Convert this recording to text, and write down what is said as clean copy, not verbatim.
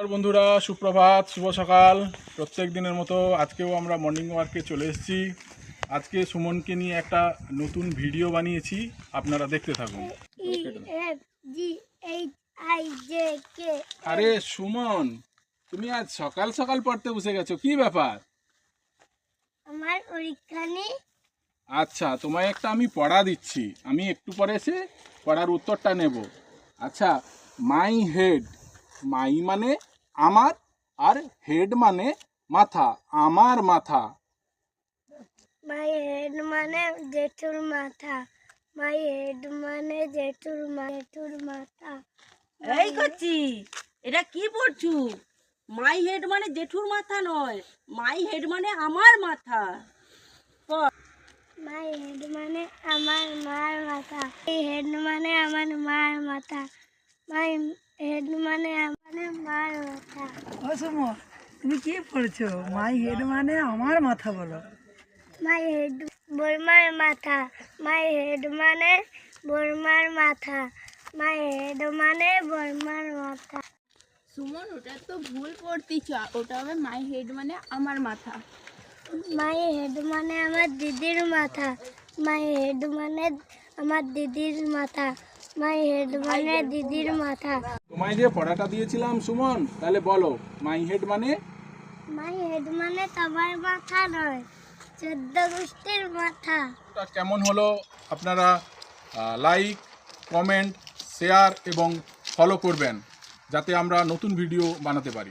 বন্ধুরা, সুপ্রভাত, শুভ সকাল। প্রত্যেক দিনের মতো আজকেও আমরা মর্নিং ওয়ার্কে চলে এসেছি। আজকে সুমনকে নিয়ে একটা নতুন ভিডিও বানিয়েছি, আপনারা দেখতে থাকুন। আরে সুমন, তুমি আজ সকাল সকাল পড়তে বসে গেছো, কি ব্যাপার? আমার পরীক্ষা নেই। আচ্ছা, তোমায় একটা আমি পড়া দিচ্ছি, আমি একটু পরে এসে পড়ার উত্তরটা নেব। আচ্ছা, মাই হেড, মাই মানে আমার, আর হেড মানে মাথা, আমার মাথা। মাই হেড মানে জেঠুর মাথা। মাই হেড মানে জেঠুর মাথা। এই করছি, এটা কি পড়ছু? মাই হেড মানে জেঠুর মাথা নয়, মাই হেড মানে আমার মাথা। মাই হেড মানে আমার মার মাথা। মাই হেড মানে আমার মার মাথা। মাই হেড মানে আমার মার মাথা। সুমন, তুমি কি পড়ছো? মাই হেড মানে আমার মাথা বলো। মাই হেড বর্মার মাথা। মাই হেড মানে বর্মার মাথা। মাই হেড মানে বর্মার মাথা। সুমন, ওটা তো ভুল পড়তিছ, ওটা হবে মাই হেড মানে আমার মাথা। মাই হেড মানে আমার দিদির মাথা। মাই হেড মানে আমার দিদির মাথা। মাই হেড মানে দিদির মাথা। তোমায় যে পড়াটা দিয়েছিলাম সুমন, তাহলে বলো মাই হেড মানে? মাই হেড মানে তোমার মাথা নয়, 14 গোষ্ঠীর মাথা। ওটা কেমন হলো আপনারা লাইক, কমেন্ট, শেয়ার এবং ফলো করবেন, যাতে আমরা নতুন ভিডিও বানাতে পারি।